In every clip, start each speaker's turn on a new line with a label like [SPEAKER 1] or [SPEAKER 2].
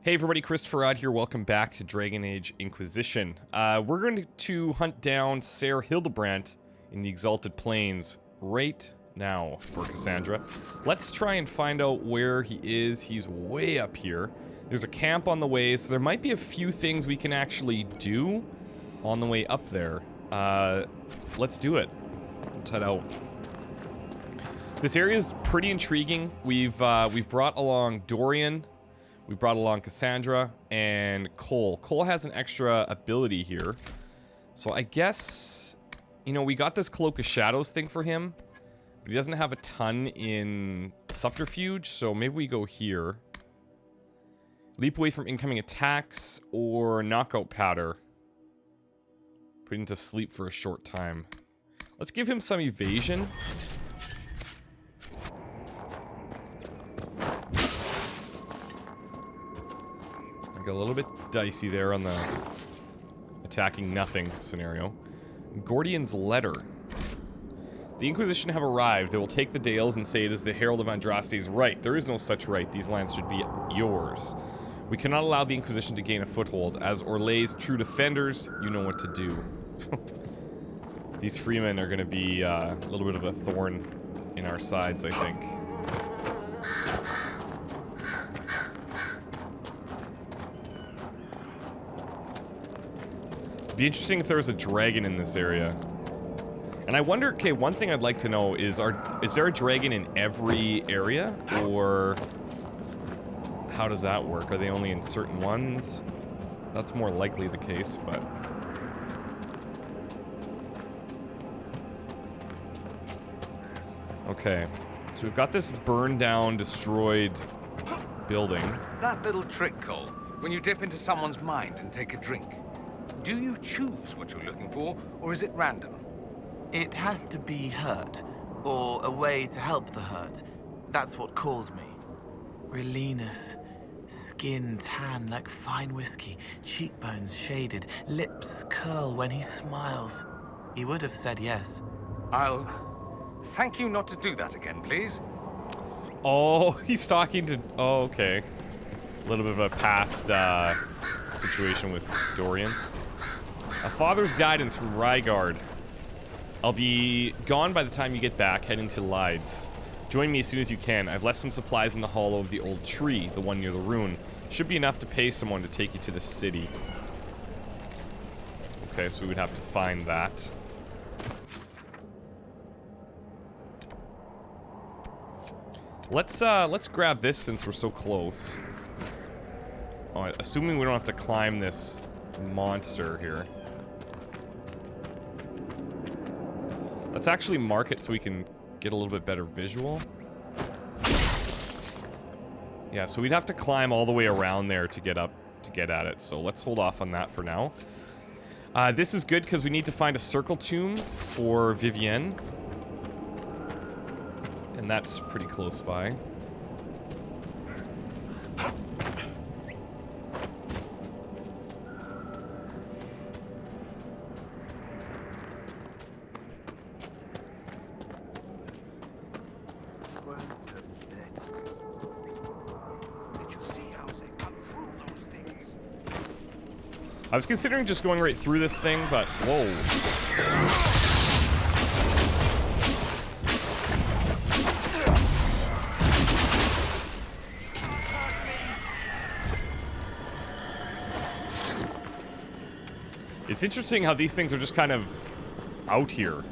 [SPEAKER 1] Hey everybody, ChristopherOdd here. Welcome back to Dragon Age Inquisition. We're going to hunt down Ser Hildebrandt in the Exalted Plains right now for Cassandra. Let's try and find out where he is. He's way up here. There's a camp on the way, so there might be a few things we can actually do on the way up there. Let's do it. Let's head out. This area is pretty intriguing. We've brought along Dorian. We brought along Cassandra and Cole. Cole has an extra ability here. So I guess, you know, we got this Cloak of Shadows thing for him. But he doesn't have a ton in Subterfuge, so maybe we go here. Leap away from incoming attacks or Knockout Powder. Put him to sleep for a short time. Let's give him some evasion. A little bit dicey there on the attacking nothing scenario. Gordian's letter. The Inquisition have arrived. They will take the Dales and say it is the Herald of Andraste's right. There is no such right. These lands should be yours. We cannot allow the Inquisition to gain a foothold. As Orlay's true defenders, you know what to do. These freemen are going to be a little bit of a thorn in our sides, I think. It'd be interesting if there was a dragon in this area. And I wonder, okay, one thing I'd like to know is there a dragon in every area? Or how does that work? Are they only in certain ones? That's more likely the case, but... Okay. So we've got this burned down, destroyed building.
[SPEAKER 2] That little trick, Cole, when you dip into someone's mind and take a drink. Do you choose what you're looking for, or is it random?
[SPEAKER 3] It has to be hurt, or a way to help the hurt. That's what calls me. Relenus, skin tan like fine whiskey, cheekbones shaded, lips curl when he smiles. He would have said yes.
[SPEAKER 2] I'll thank you not to do that again, please.
[SPEAKER 1] Oh, he's talking to... Oh, okay. A little bit of a past situation with Dorian. A father's guidance from Rygard. I'll be gone by the time you get back, heading to Lides. Join me as soon as you can. I've left some supplies in the hollow of the old tree, the one near the rune. Should be enough to pay someone to take you to the city. Okay, so we would have to find that. Let's grab this since we're so close. Oh, assuming we don't have to climb this monster here. Let's actually mark it so we can get a little bit better visual. Yeah, so we'd have to climb all the way around there to get up, to get at it. So let's hold off on that for now. This is good because we need to find a circle tomb for Vivienne. And that's pretty close by. I was considering just going right through this thing, but whoa. It's interesting how these things are just kind of out here.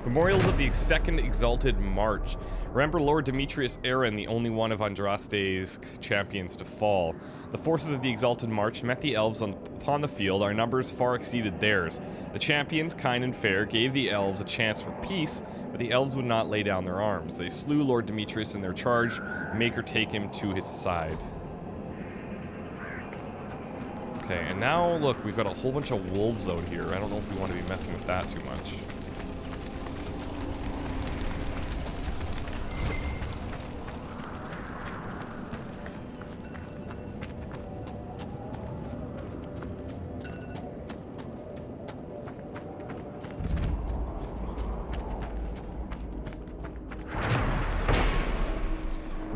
[SPEAKER 1] Memorials of the Second Exalted March. Remember Lord Demetrius Aaron, the only one of Andraste's champions to fall. The forces of the Exalted March met the elves upon the field. Our numbers far exceeded theirs. The champions, kind and fair, gave the elves a chance for peace, but the elves would not lay down their arms. They slew Lord Demetrius in their charge, make or take him to his side. Okay, and now, look, we've got a whole bunch of wolves out here. I don't know if we want to be messing with that too much.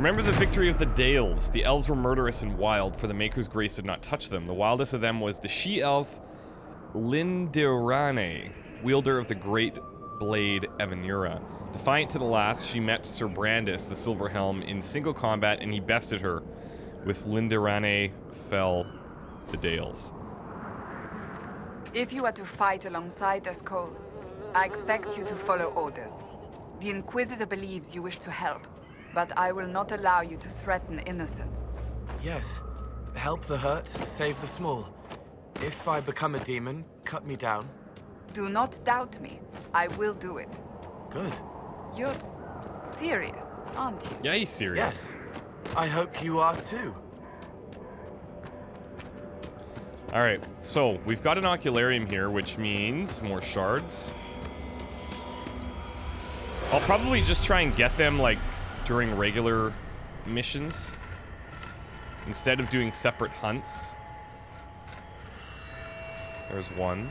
[SPEAKER 1] Remember the victory of the Dales. The elves were murderous and wild, for the Maker's grace did not touch them. The wildest of them was the she-elf Lindirane, wielder of the great blade Evanura. Defiant to the last, she met Sir Brandis, the Silver Helm, in single combat, and he bested her. With Lindirane fell the Dales.
[SPEAKER 4] If you are to fight alongside us, Cole, I expect you to follow orders. The Inquisitor believes you wish to help, but I will not allow you to threaten innocents.
[SPEAKER 3] Yes. Help the hurt, save the small. If I become a demon, cut me down.
[SPEAKER 4] Do not doubt me. I will do it.
[SPEAKER 3] Good.
[SPEAKER 4] You're serious, aren't you?
[SPEAKER 1] Yeah, he's serious.
[SPEAKER 3] Yes. I hope you are too.
[SPEAKER 1] Alright, so we've got an ocularium here, which means more shards. I'll probably just try and get them, like, during regular missions, instead of doing separate hunts. There's one.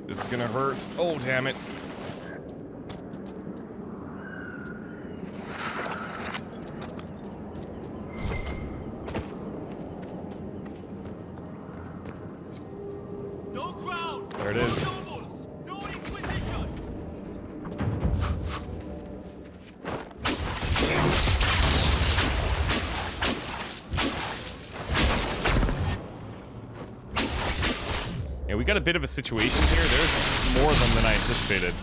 [SPEAKER 1] This is gonna hurt. Oh, damn it.
[SPEAKER 5] No crowd.
[SPEAKER 1] There it is.
[SPEAKER 5] No nobles. No Inquisition.
[SPEAKER 1] Yeah, we got a bit of a situation here. There's more of them than I anticipated.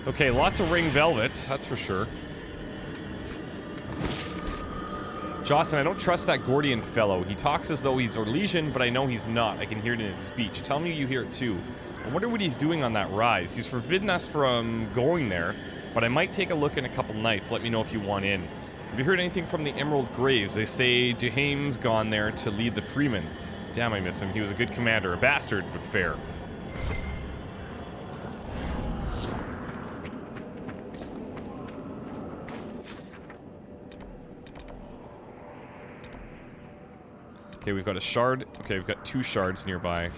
[SPEAKER 1] Okay, lots of ring velvet, that's for sure. Jocelyn, I don't trust that Gordian fellow. He talks as though he's Orlesian, but I know he's not. I can hear it in his speech. Tell me you hear it too. I wonder what he's doing on that rise. He's forbidden us from going there, but I might take a look in a couple nights. Let me know if you want in. Have you heard anything from the Emerald Graves? They say Duhame's gone there to lead the Freemen. Damn, I miss him. He was a good commander. A bastard, but fair. Okay, we've got a shard. Okay, we've got 2 shards nearby.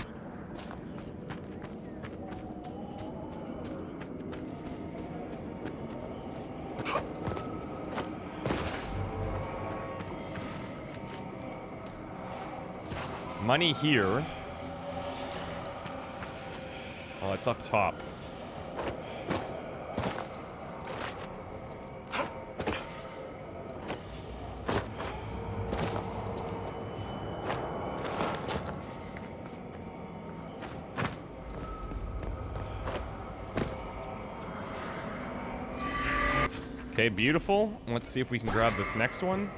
[SPEAKER 1] Money here. Oh, it's up top. Okay, beautiful. Let's see if we can grab this next one.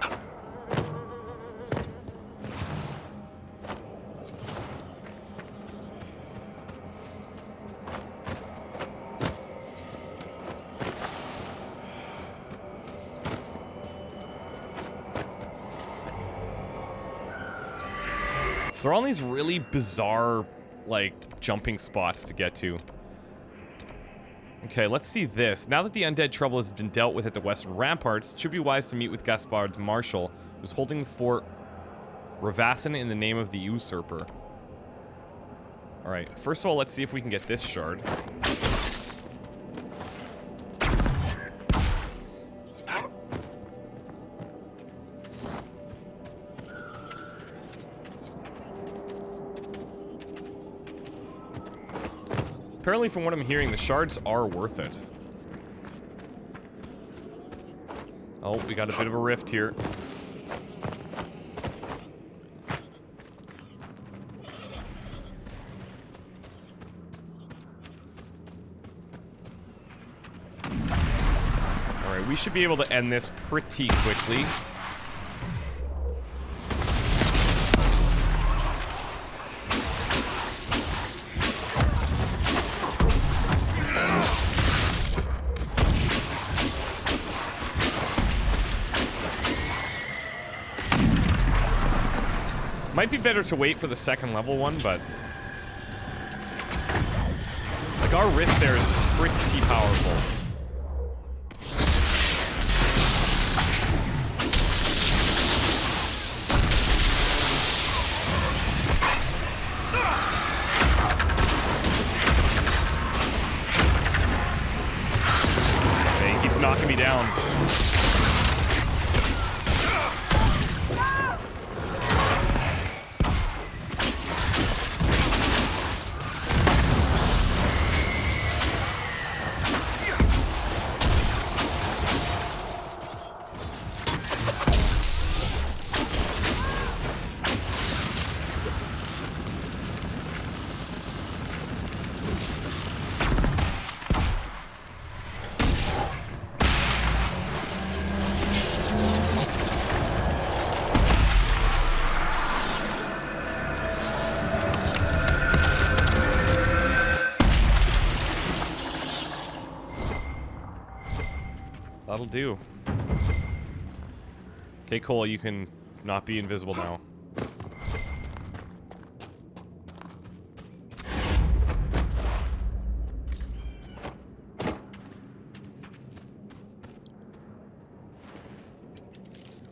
[SPEAKER 1] There are all these really bizarre, like, jumping spots to get to. Okay, let's see this. Now that the undead trouble has been dealt with at the western ramparts, it should be wise to meet with Gaspard's marshal, who's holding the fort Ravassin in the name of the usurper. Alright, first of all, let's see if we can get this shard. Apparently, from what I'm hearing, the shards are worth it. Oh, we got a bit of a rift here. Alright, we should be able to end this pretty quickly. Might be better to wait for the second level one, but like our rift there is pretty powerful. Okay, he keeps knocking me down. That'll do. Okay, Cole, you can not be invisible now.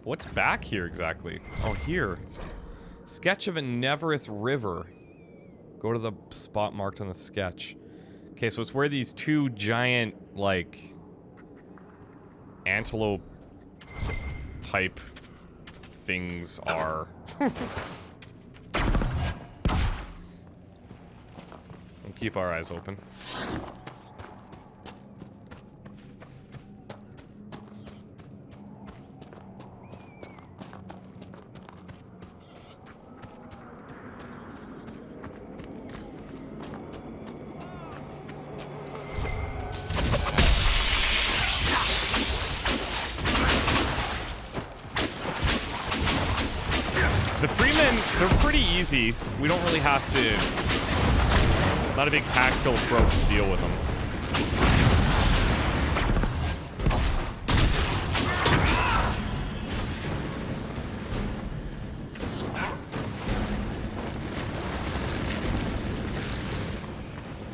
[SPEAKER 1] What's back here exactly? Oh, here. Sketch of a Neverus River. Go to the spot marked on the sketch. Okay, so it's where these two giant, like, antelope type things are. We'll keep our eyes open. The Freemen, they're pretty easy. We don't really have to... Not a big tactical approach to deal with them.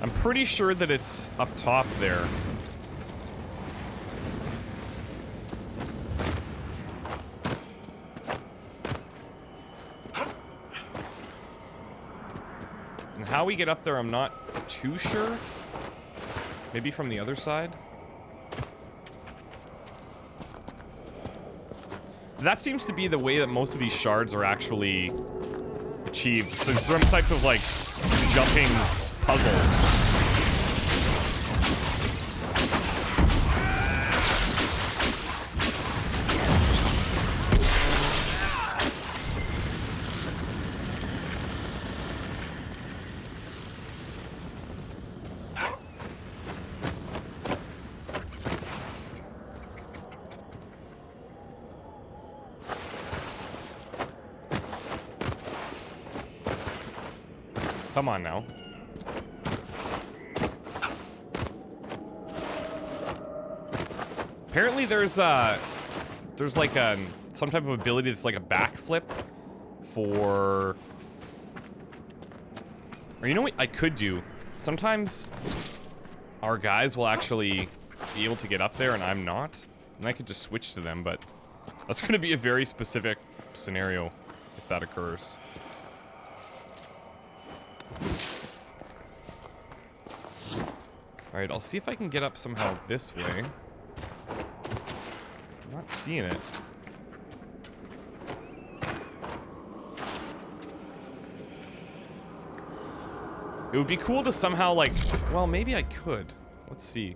[SPEAKER 1] I'm pretty sure that it's up top there. How we get up there, I'm not too sure. Maybe from the other side. That seems to be the way that most of these shards are actually achieved. So some type of, like, jumping puzzle. Come on now. Apparently there's like some type of ability that's like a backflip for... Or you know what I could do? Sometimes our guys will actually be able to get up there and I'm not. And I could just switch to them, but that's gonna be a very specific scenario if that occurs. Alright, I'll see if I can get up somehow this way. I'm not seeing it. It would be cool to somehow, like... Well, maybe I could. Let's see.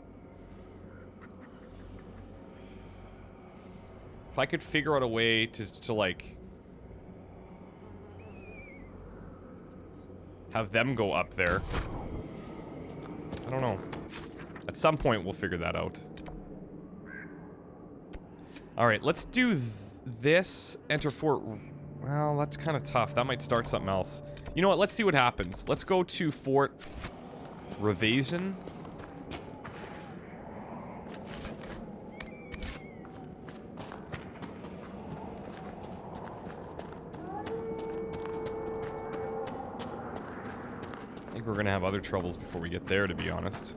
[SPEAKER 1] If I could figure out a way to like... have them go up there. I don't know. At some point, we'll figure that out. Alright, let's do this. Enter fort... Well, that's kind of tough. That might start something else. You know what? Let's see what happens. Let's go to Fort Revasion. I think we're gonna have other troubles before we get there, to be honest.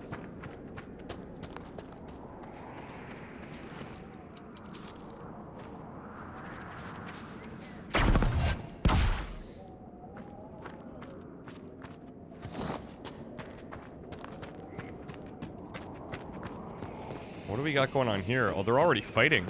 [SPEAKER 1] What do we got going on here? Oh, they're already fighting.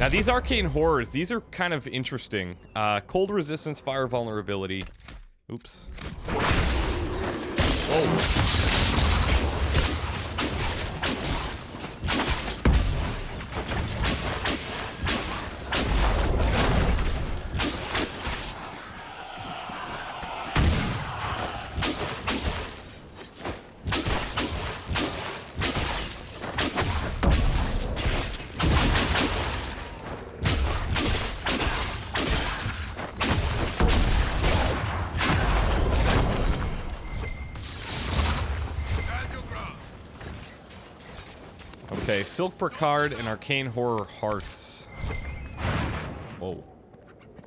[SPEAKER 1] Now, these arcane horrors, these are kind of interesting. Cold resistance, fire vulnerability. Oops. Whoa. Okay, Silk Brocard and Arcane Horror Hearts. Whoa.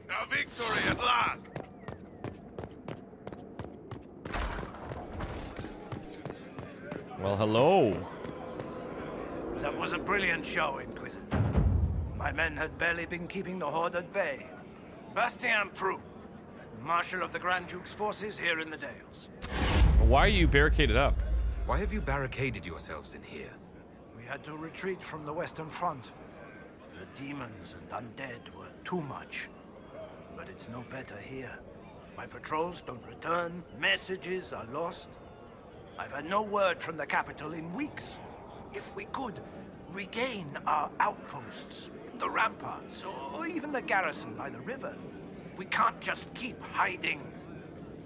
[SPEAKER 6] A victory at last!
[SPEAKER 1] Well, hello.
[SPEAKER 7] That was a brilliant show, Inquisitor. My men had barely been keeping the Horde at bay. Bastien Prou, Marshal of the Grand Duke's forces here in the Dales.
[SPEAKER 1] Why are you barricaded up?
[SPEAKER 2] Why have you barricaded yourselves in here?
[SPEAKER 7] We had to retreat from the Western Front. The demons and undead were too much. But it's no better here. My patrols don't return, messages are lost. I've had no word from the capital in weeks. If we could regain our outposts, the ramparts, or even the garrison by the river, we can't just keep hiding.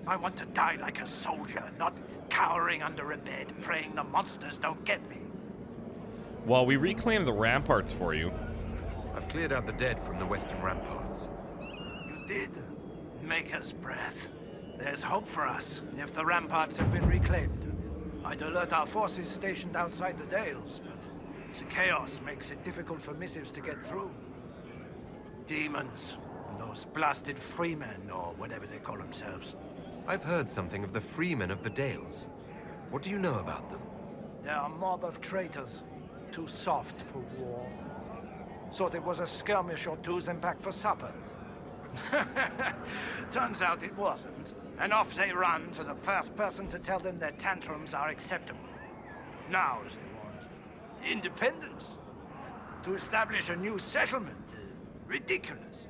[SPEAKER 7] I want to die like a soldier, not cowering under a bed, praying the monsters don't get me.
[SPEAKER 1] Well, we reclaimed the ramparts for you.
[SPEAKER 2] I've cleared out the dead from the western ramparts.
[SPEAKER 7] You did? Maker's breath. There's hope for us, if the ramparts have been reclaimed. I'd alert our forces stationed outside the Dales, but the chaos makes it difficult for missives to get through. Demons, those blasted freemen, or whatever they call themselves.
[SPEAKER 2] I've heard something of the freemen of the Dales. What do you know about them?
[SPEAKER 7] They're a mob of traitors. Too soft for war. Thought it was a skirmish or two's and back for supper. Turns out it wasn't. And off they run to the first person to tell them their tantrums are acceptable. Now they want independence. To establish a new settlement. Ridiculous.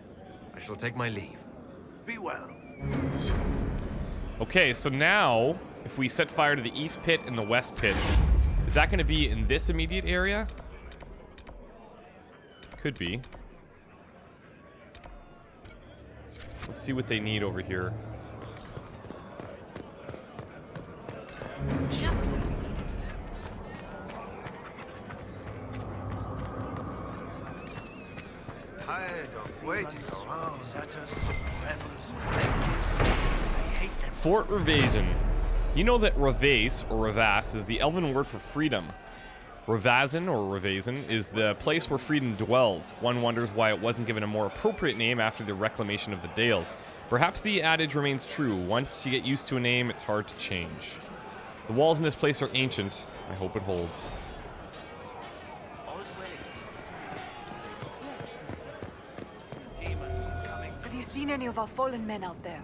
[SPEAKER 2] I shall take my leave.
[SPEAKER 7] Be well.
[SPEAKER 1] Okay, so now, if we set fire to the east pit and the west pit, is that going to be in this immediate area? Could be. Let's see what they need over here.
[SPEAKER 6] Tired of waiting around.
[SPEAKER 7] Deserters, rebels, mages. I hate them.
[SPEAKER 1] Fort Revasion. You know that Revase, or Revas, is the elven word for freedom. Revazin, or Revazen, is the place where freedom dwells. One wonders why it wasn't given a more appropriate name after the reclamation of the Dales. Perhaps the adage remains true. Once you get used to a name, it's hard to change. The walls in this place are ancient. I hope it holds.
[SPEAKER 8] many of our fallen men out there.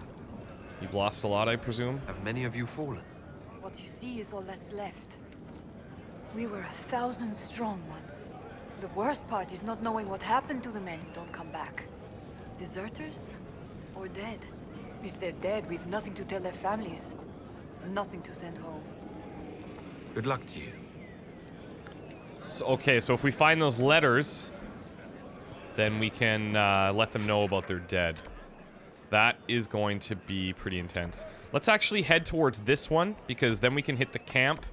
[SPEAKER 1] You've lost a lot, I presume?
[SPEAKER 9] Have many of you fallen?
[SPEAKER 8] What you see is all that's left. We were 1,000 strong once. The worst part is not knowing what happened to the men who don't come back. Deserters? Or dead? If they're dead, we've nothing to tell their families. Nothing to send home.
[SPEAKER 9] Good luck to you.
[SPEAKER 1] So, okay, so if we find those letters, then we can let them know about their dead. That is going to be pretty intense. Let's actually head towards this one, because then we can hit the camp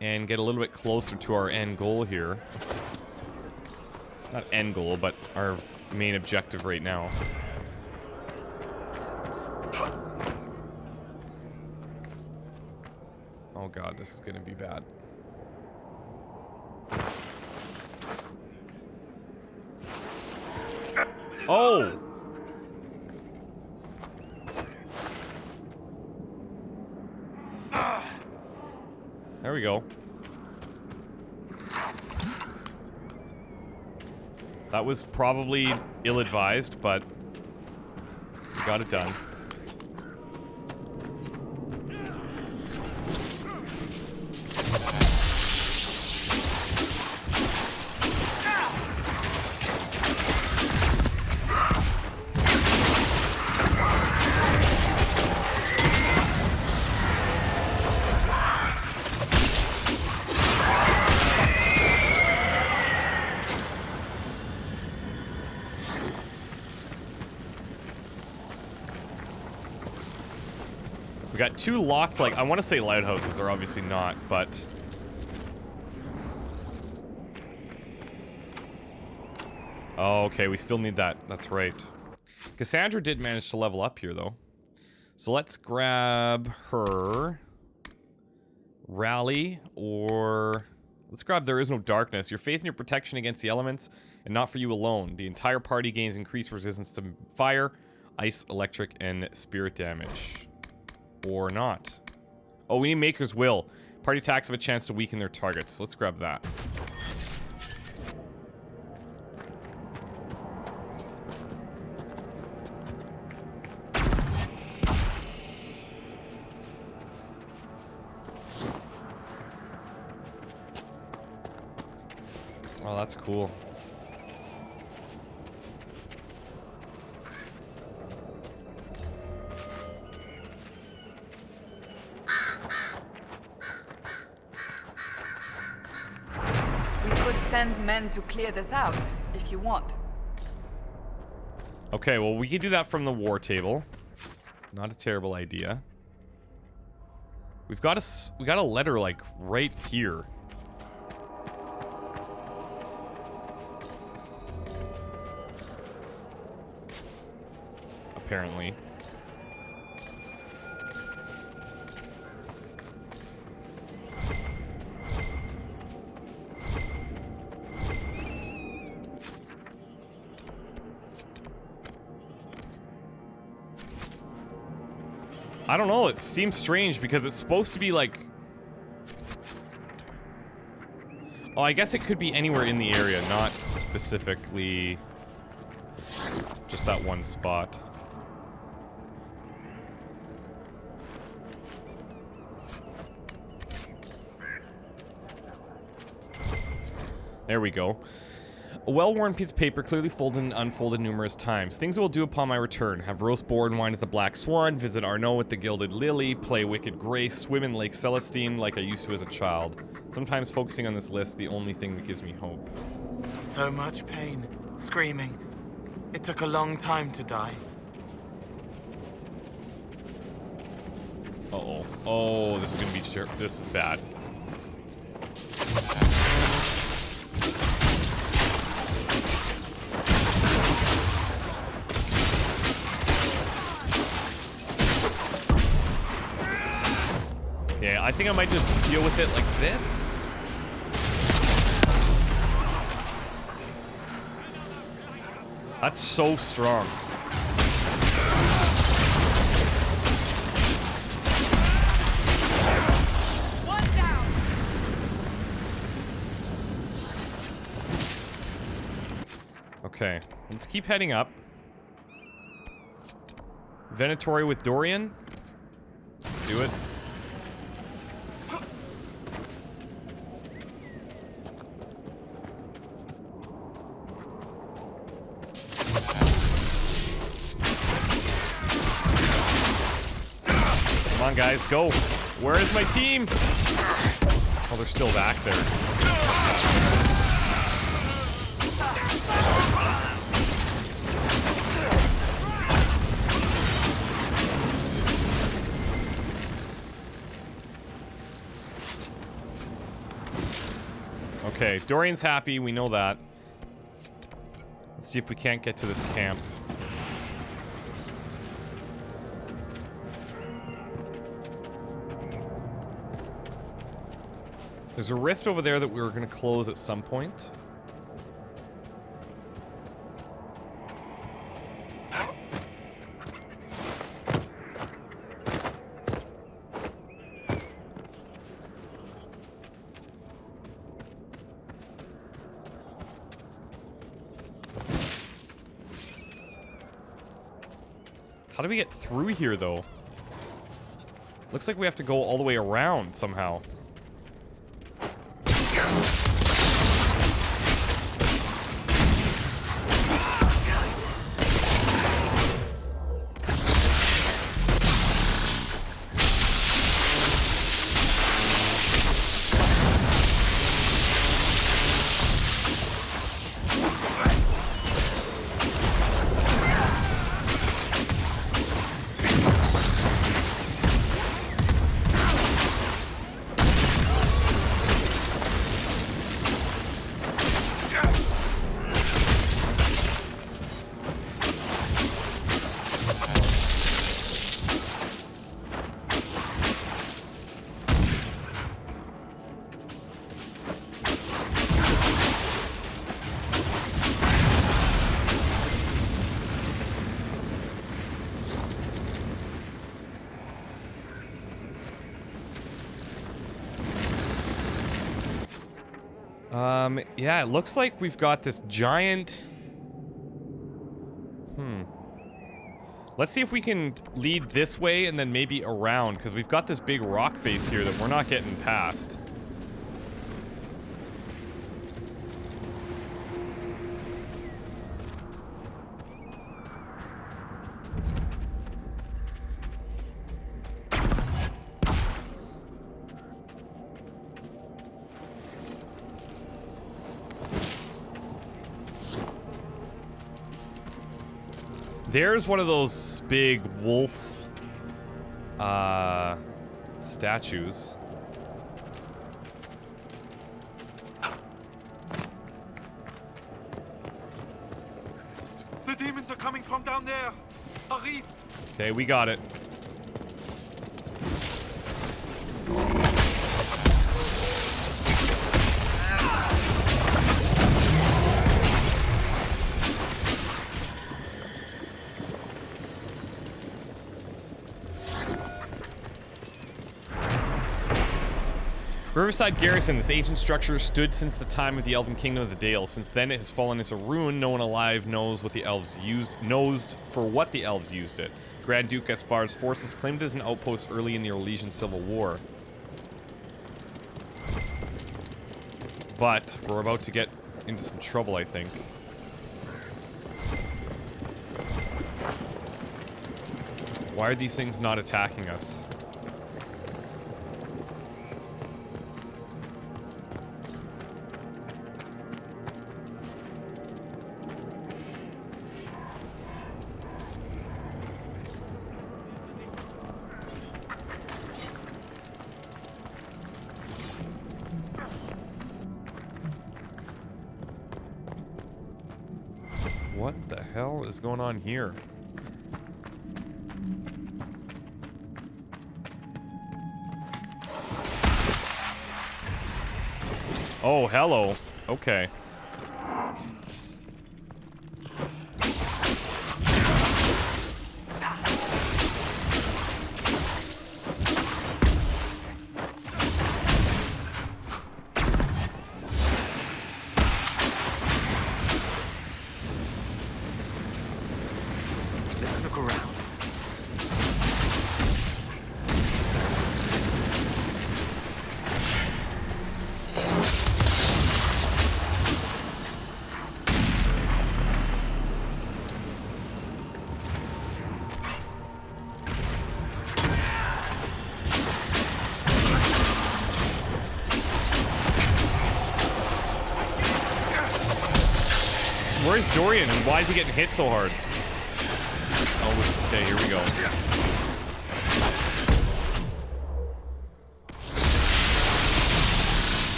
[SPEAKER 1] and get a little bit closer to our end goal here. Not end goal, but our main objective right now. Oh god, this is gonna be bad. Oh! There we go. That was probably ill-advised, but we got it done. We got two locked, like, I want to say lighthouses, are obviously not, but... Oh, okay, we still need that. That's right. Cassandra did manage to level up here, though. So let's grab her. Rally, or... Let's grab There Is No Darkness. Your faith in your protection against the elements, and not for you alone. The entire party gains increased resistance to fire, ice, electric, and spirit damage. Or not. Oh, we need Maker's Will. Party attacks have a chance to weaken their targets. Let's grab that. Oh, that's cool.
[SPEAKER 4] Send men to clear this out, if you want.
[SPEAKER 1] Okay, well, we can do that from the war table. Not a terrible idea. We got a letter, like, right here. Apparently. I don't know, it seems strange because it's supposed to be like... Oh, I guess it could be anywhere in the area, not specifically just that one spot. There we go. A well-worn piece of paper, clearly folded and unfolded numerous times. Things I will do upon my return. Have roast boar and wine at the Black Swan, visit Arnaud with the Gilded Lily, play Wicked Grace, swim in Lake Celestine like I used to as a child. Sometimes focusing on this list, the only thing that gives me hope.
[SPEAKER 3] So much pain, screaming. It took a long time to die.
[SPEAKER 1] Uh-oh. Oh, this is gonna be this is bad. Okay, I think I might just deal with it like this. That's so strong.
[SPEAKER 4] One down.
[SPEAKER 1] Okay, let's keep heading up. Venatori with Dorian. Let's do it. Come on, guys, go. Where is my team? Oh, they're still back there. Okay, Dorian's happy, we know that. Let's see if we can't get to this camp. There's a rift over there that we were going to close at some point. How do we get through here, though? Looks like we have to go all the way around somehow. Yeah, it looks like we've got this giant... Let's see if we can lead this way and then maybe around, because we've got this big rock face here that we're not getting past. There's one of those big wolf statues.
[SPEAKER 6] The demons are coming from down there. A rift.
[SPEAKER 1] Okay, we got it. Riverside Garrison, this ancient structure stood since the time of the Elven Kingdom of the Dale. Since then, it has fallen into ruin. No one alive knows what the elves used it. Grand Duke Gaspar's forces claimed it as an outpost early in the Orlesian Civil War. But we're about to get into some trouble, I think. Why are these things not attacking us? What the hell is going on here? Oh, hello. Okay.
[SPEAKER 3] Let's look around.
[SPEAKER 1] Where's Dorian and why is he getting hit so hard? Oh, okay, here we go.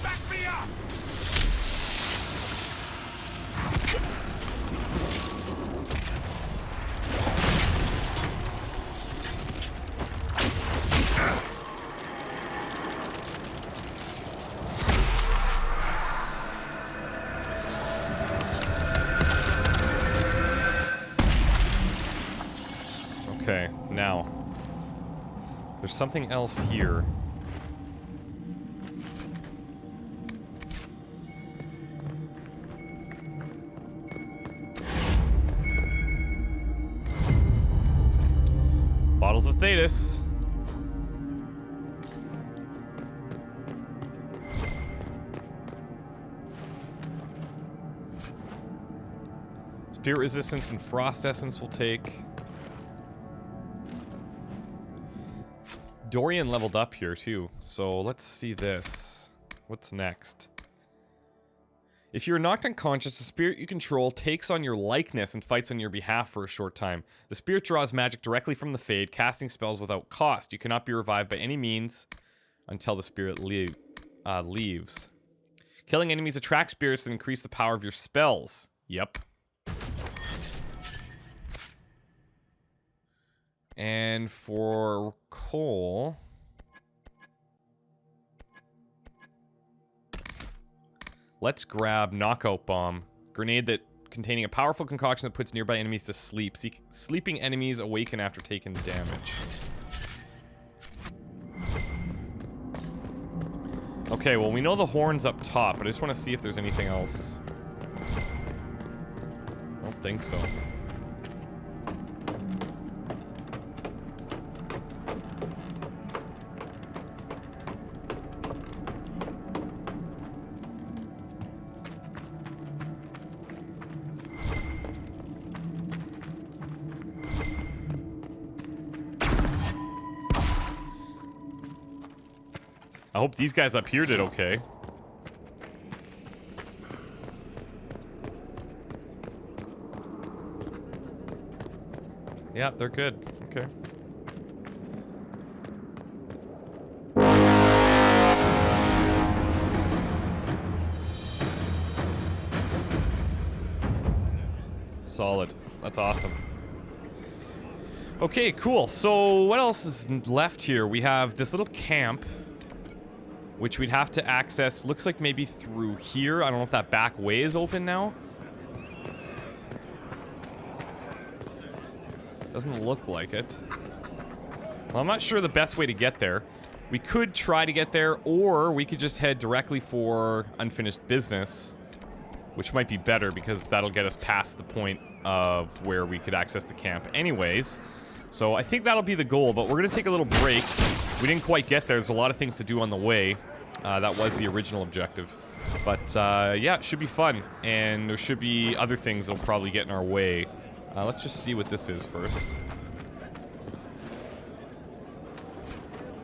[SPEAKER 6] Back me up!
[SPEAKER 1] Okay, now. There's something else here. Bottles of Thetis. Spear resistance and frost essence will take. Dorian leveled up here too, so let's see this. What's next? If you're knocked unconscious, the spirit you control takes on your likeness and fights on your behalf for a short time. The spirit draws magic directly from the Fade, casting spells without cost. You cannot be revived by any means until the spirit leaves. Killing enemies attracts spirits that increase the power of your spells. Yep. And for Cole... let's grab Knockout Bomb. Grenade that containing a powerful concoction that puts nearby enemies to sleep. Sleeping enemies awaken after taking damage. Okay, well we know the horn's up top, but I just want to see if there's anything else. I don't think so. I hope these guys up here did okay. Yeah, they're good. Okay. Solid. That's awesome. Okay, cool. So what else is left here? We have this little camp, which we'd have to access, looks like maybe through here. I don't know if that back way is open now. Doesn't look like it. Well, I'm not sure the best way to get there. We could try to get there, or we could just head directly for unfinished business, which might be better because that'll get us past the point of where we could access the camp anyways. So I think that'll be the goal, but we're gonna take a little break. We didn't quite get there. There's a lot of things to do on the way. That was the original objective. But, yeah, it should be fun. And there should be other things that'll probably get in our way. Let's just see what this is first.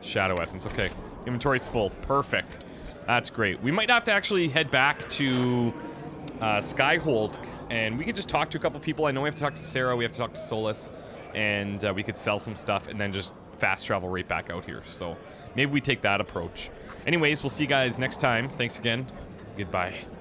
[SPEAKER 1] Shadow Essence. Okay. Inventory's full. Perfect. That's great. We might have to actually head back to Skyhold. And we could just talk to a couple people. I know we have to talk to Sarah. We have to talk to Solus. And we could sell some stuff and then just fast travel right back out here. So maybe we take that approach. Anyways, we'll see you guys next time. Thanks again. Goodbye.